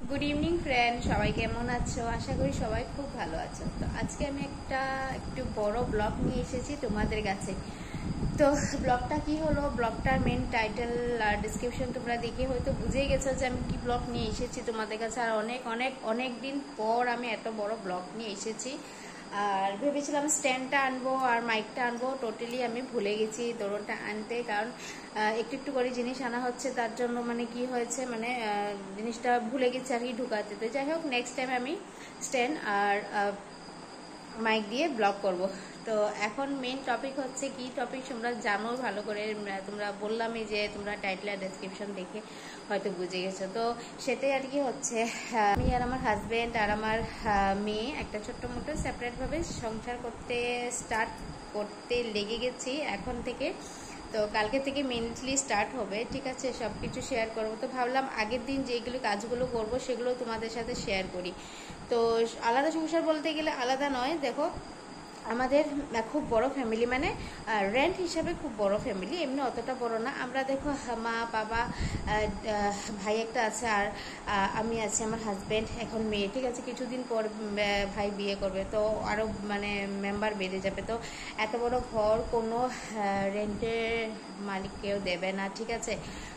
Good evening friend, সবাই কেমন আছো? আশা করি সবাই খুব ভালো আছো। তো আজকে আমি একটু বড় ব্লগ নিয়ে এসেছি তোমাদের কাছে। তো ব্লগটা কি হলো, ব্লগটার মেন টাইটেল আর ডিসক্রিপশন তোমরা দেখে হয়তো বুঝেই গেছো যে আমি কি ব্লগ নিয়ে এসেছি তোমাদের কাছে। আর অনেক অনেক অনেক দিন পর আমি এত বড় ব্লগ নিয়ে এসেছি। আর ভেবেছিলাম স্ট্যান্ডটা আনবো আর মাইকটা আনবো, টোটালি আমি ভুলে গেছি দোনোটা আনতে। কারণ একটু একটু করে জিনিস আনা হচ্ছে, তার জন্য মানে কি হয়েছে, মানে জিনিসটা ভুলে গেছি আর কি ঢুকাতে। তো যাই হোক, নেক্সট টাইম আমি স্ট্যান্ড আর মাইক দিয়ে ব্লগ করব। তো এখন মেন টপিক হচ্ছে কি টপিক তোমরা জানো ভালো করে, তোমরা বললামই যে তোমরা টাইটেল আর ডেসক্রিপশন দেখে হয়তো বুঝে গেছো। তো সেটাই আর কি হচ্ছে, আমি আর আমার হাজবেন্ড আর আমার মেয়ে একটা ছোট্ট মোটো সেপারেটভাবে সংসার স্টার্ট করতে লেগে গেছি এখন থেকে। তো কালকে থেকে মেনলি স্টার্ট হবে, ঠিক আছে? সব কিছু শেয়ার করবো। তো ভাবলাম আগের দিন যেগুলো কাজগুলো করব সেগুলো তোমাদের সাথে শেয়ার করি। তো আলাদা সংসার বলতে গেলে আলাদা নয়, দেখো আমাদের খুব বড় ফ্যামিলি, মানে রেন্ট হিসাবে খুব বড় ফ্যামিলি, এমনি অতটা বড় না। আমরা দেখো মা বাবা, ভাই একটা আছে, আর আমি আছি, আমার হাজব্যান্ড, এখন মেয়ে, ঠিক আছে? কিছুদিন পর ভাই বিয়ে করবে, তো আরও মানে মেম্বার বেড়ে যাবে। তো এত বড় ঘর কোনো রেন্টের মালিক কেউ দেবে না, ঠিক আছে?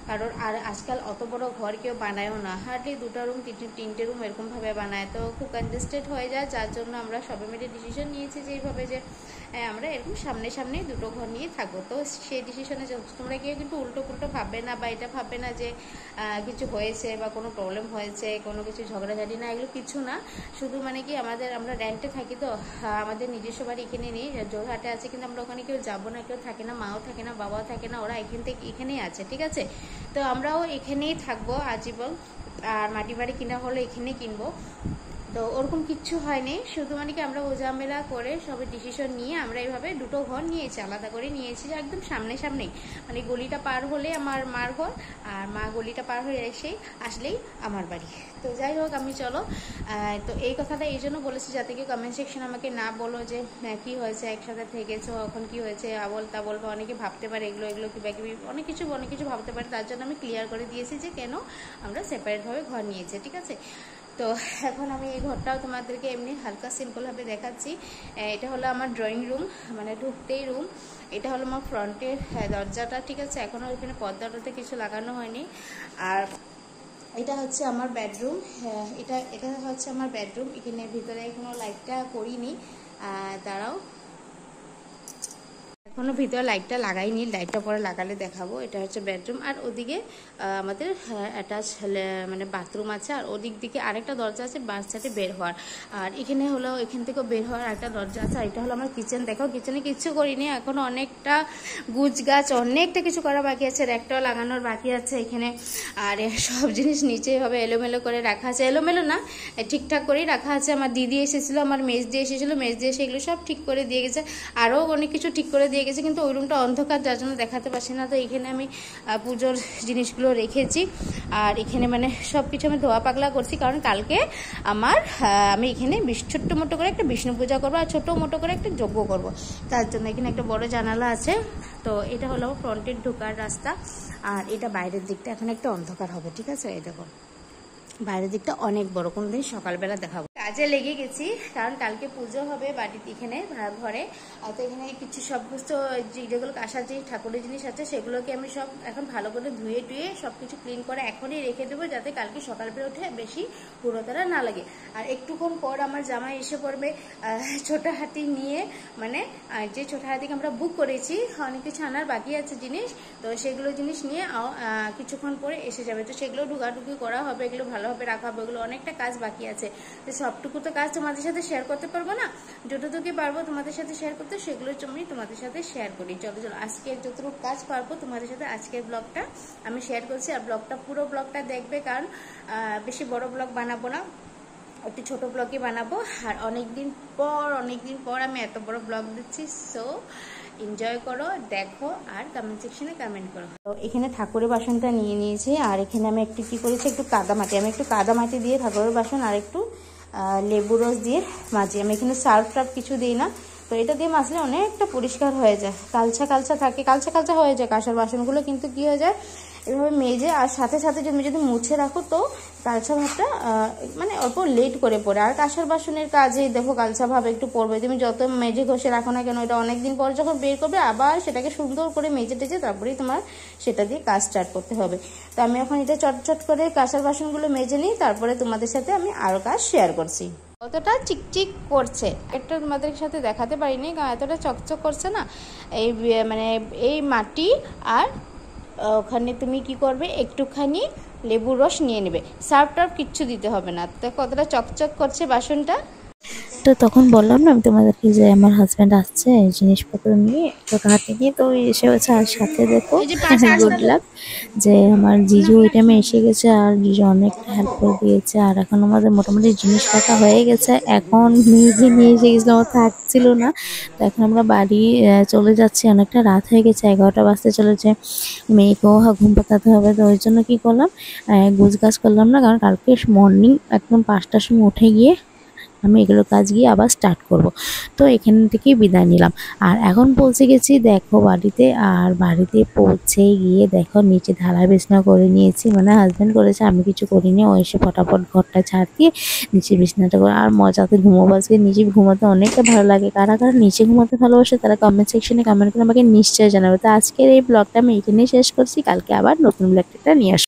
কারণ আর আজকাল অত বড় ঘর কেউ বানায়ও না, হার্ডলি 2টা রুম 3টে রুম এরকমভাবে বানায়, তো খুব কনজেস্টেড হয়ে যায়। যার জন্য আমরা সবাই মিলে ডিসিশন নিয়েছি যে এইভাবে যে আমরা এরকম সামনে সামনে 2টো ঘর নিয়ে থাকবো। তো সেই ডিসিশনে তোমরা কেউ কিন্তু উল্টো পুল্টো ভাববে না, বা এটা ভাববে না যে কিছু হয়েছে বা কোনো প্রবলেম হয়েছে, কোনো কিছু ঝগড়াঝাটি না, এগুলো কিছু না। শুধু মানে কি আমরা রেন্টে থাকি, তো আমাদের নিজস্ব বাড়ি এখানে নেই, জোরহাটে আছে, কিন্তু আমরা ওখানে কেউ যাবো না, কেউ থাকে না, মাও থাকে না, বাবাও থাকে না, ওরা এখানেই আছে, ঠিক আছে? তো আমরাও এখানেই থাকবো আজীবন। আর মাটি বাড়ি কিনা হলে এখানেই কিনবো। তো ওরকম কিচ্ছু হয়নি, শুধু মানে কি আমরা ওজামেলা করে সবাই ডিসিশন নিয়ে আমরা এইভাবে 2টো ঘর নিয়েছি, আলাদা করে নিয়েছি, একদম সামনে সামনেই। মানে গলিটা পার হলে আমার মার ঘর, আর মা গলিটা পার হয়ে আসলেই আমার বাড়ি। তো যাই হোক, আমি চলো, তো এই কথাটা এই জন্য বলেছি যাতে কি কমেন্ট সেকশন আমাকে না বলো যে কি হয়েছে, একসাথে থেকেছো, এখন কি হয়েছে, আবল তাবল, বা অনেকে ভাবতে পারে এগুলো কিবা অনেক কিছু ভাবতে পারে। তার জন্য আমি ক্লিয়ার করে দিয়েছি যে কেন আমরা সেপারেটভাবে ঘর নিয়েছি, ঠিক আছে? তো এখন আমি এই ঘরটাও তোমাদেরকে এমনি হালকা সিম্পলভাবে দেখাচ্ছি। এটা হলো আমার ড্রয়িং রুম, মানে ঢুকতেই রুম। এটা হলো আমার ফ্রন্টের দরজাটা, ঠিক আছে? এখনও এখানে পর্দাটাতে কিছু লাগানো হয়নি। আর এটা হচ্ছে আমার বেডরুম, এটা হচ্ছে আমার বেডরুম। এখানে ভিতরে এখনো লাইটটা করিনি, দাঁড়াও, এখনো ভিতরে লাইটটা লাগাইনি, লাইটটা পরে লাগালে দেখাবো। এটা হচ্ছে বেডরুম, আর ওদিকে আমাদের অ্যাটাচ মানে বাথরুম আছে, আর ওদিক দিকে আরেকটা দরজা আছে বাস সাইডে বের হওয়ার। আর এখানে হলো এখান থেকে বের হওয়ার একটা দরজা আছে। আর এটা হলো আমার কিচেন। দেখো কিচেনে কিচ্ছু করিনি, এখনো অনেকটা গুছ গাছ, অনেকটা কিছু করা বাকি আছে, র্যাকটাও লাগানোর বাকি আছে এখানে। আর সব জিনিস নিচে হবে এলোমেলো করে রাখা আছে, এলোমেলো না, ঠিকঠাক করেই রাখা আছে। আমার দিদি এসেছিলো, আমার মেজ দিয়ে এসেছিলো, মেজ দিয়ে এসে এগুলো সব ঠিক করে দিয়ে গেছে, আরও অনেক কিছু ঠিক করে দিয়ে গেছে, কিন্তু ওই রুমটা অন্ধকার, যার জন্য দেখাতে পারছি না। তো এখানে আমি পুজোর জিনিসগুলো রেখেছি, আর এখানে মানে সব কিছু আমি ধোয়া পাগলা করছি, কারণ কালকে আমি এখানে ছোট্ট মোটো করে একটা বিষ্ণু পূজা করবো, আর ছোটো মোটো করে একটা যজ্ঞ করবো, তার জন্য এখানে একটা বড় জানালা আছে। তো এটা হলো ফ্রন্টের ঢোকার রাস্তা, আর এটা বাইরের দিকটা এখন একটা অন্ধকার হবে, ঠিক আছে? এই দেখো বাইরের দিকটা অনেক বড়, কোনোদিন সকালবেলা দেখাবো। কাজে লেগে গেছি, কারণ কালকে পুজো হবে বাড়িতে, এখানে ঘরে। তো এখানে কিছু সমস্ত যেগুলো কাঁসার যে ঠাকুরের জিনিস আছে সেগুলোকে আমি সব এখন ভালো করে ধুয়ে টুয়ে সব কিছু ক্লিন করে এখনই রেখে দেবো, যাতে কালকে সকালবেলা উঠে বেশি পুরোতারা না লাগে। আর একটুক্ষণ পর আমার জামাই এসে পড়বে ছোটা হাতি নিয়ে, মানে যে ছোটা হাতিকে আমরা বুক করেছি, অনেক কিছু আনার বাকি আছে জিনিস, তো সেগুলো জিনিস নিয়ে কিছুক্ষণ পরে এসে যাবে। তো সেগুলো ঢুকাঢুকি করা হবে, এগুলো ভালোভাবে রাখা হবে, এগুলো অনেকটা কাজ বাকি আছে। তো সবটুকু তো কাজ তোমাদের সাথে শেয়ার করতে পারবো না, যতটুকু পারবো তোমাদের সাথে শেয়ার করতে সেগুলোর জন্যই তোমাদের সাথে শেয়ার করি। চলো আজকে যতটুকু কাজ পারবো তোমাদের সাথে আজকের ব্লগটা আমি শেয়ার করছি। আর পুরো ব্লগটা দেখবে, কারণ বেশি বড় ব্লগ বানাবো না, একটু ছোট ব্লগই বানাবো। আর অনেকদিন পর আমি এত বড় ব্লগ দিচ্ছি, সো এনজয় করো, দেখো, আর কমেন্ট সেকশনে কমেন্ট করো। তো এখানে ঠাকুরের বাসনটা নিয়ে নিয়েছি, আর এখানে আমি একটু কি করেছি, একটু কাদা মাটি দিয়ে ঠাকুরের বাসন আর একটু লেবু রস দিয়ে মাজি। আমি এখানে সার্ফ টার্ফ কিছু দিই না, তো এটা দিয়ে মাজলে অনেকটা পরিষ্কার হয়ে যায়। কালচা থাকে, কালচা হয়ে যায় কাঁসার বাসনগুলো, কিন্তু কি হয়ে যায়, এভাবে মেজে আর সাথে সাথে তুমি যদি মুছে রাখো তো কালচা ভাবটা মানে অল্প লেট করে পড়ে। আর কাঁসার বাসনের কাজে দেখো কালচা ভাব একটু পড়বে, তুমি যত মেজে ঘষে রাখো না কেন এটা অনেকদিন পর যখন বের করবে আবার সেটাকে সুন্দর করে মেজে টেজে তারপরেই তোমার সেটা দিয়ে কাজ স্টার্ট করতে হবে। তো আমি এখন এটা চটচট করে কাঁসার বাসনগুলো মেজে নিই, তারপরে তোমাদের সাথে আমি আরও কাজ শেয়ার করছি। কতটা চিকচিক করছে একটা তোমাদের সাথে দেখাতে পারিনি, কারণ এতটা চকচক করছে না এই মানে এই মাটি। আর ওখানে তুমি কি করবে, একটুখানি লেবুর রস নিয়ে নেবে, সার্ফ টার্ফ কিচ্ছু দিতে হবে না। তো কতটা চকচক করছে বাসনটা। তো তখন বললাম না আমি তোমাদেরকে যে আমার হাজব্যান্ড আসছে জিনিসপত্র নিয়ে, তো তাকে নিয়ে তো এসে হচ্ছে। আর সাথে দেখো গুড লাক যে আমার জিজু ওই টাইমে এসে গেছে, আর জিজু অনেকটা হেল্প করে দিয়েছে। আর এখন আমাদের মোটামুটি জিনিসপত্র হয়ে গেছে, এখন মেয়েকে নিয়ে এসে গেছিলো, আমার থাকছিল না। তো এখন আমরা বাড়ি চলে যাচ্ছি, অনেকটা রাত হয়ে গেছে, 11টা বাজতে চলেছে, মেয়েকেও ঘুম পাতাতে হবে। তো ওই জন্য কী করলাম, গোছ গাছ করলাম না, কারণ কালকে মর্নিং একদম 5টার সময় উঠে গিয়ে আমি এগুলো কাজ গিয়ে আবার স্টার্ট করব। তো এখান থেকেই বিদায় নিলাম। আর এখন পৌঁছে গেছি দেখো বাড়িতে। আর বাড়িতে পৌঁছে গিয়ে দেখো নিচে ঢালাই বিছনা করে নিয়েছি, মানে হাজব্যান্ড করেছে, আমি কিছু করিনি। ও এসে ফটাফট ঘরটা ঝাড় দিয়ে নিচে বিছনাটা করে আর মজাতে ঘুমোবো। আজকে নিচে ঘুমাতে অনেকটা ভালো লাগে। কারা কারা নিচে ঘুমাতে ভালোবাসে তারা কমেন্ট সেকশনে কমেন্ট করে আমাকে নিশ্চয়ই জানাবে। তো আজকের এই ব্লগটা আমি এখানেই শেষ করছি, কালকে আবার নতুন ব্লগটা নিয়ে আসবো।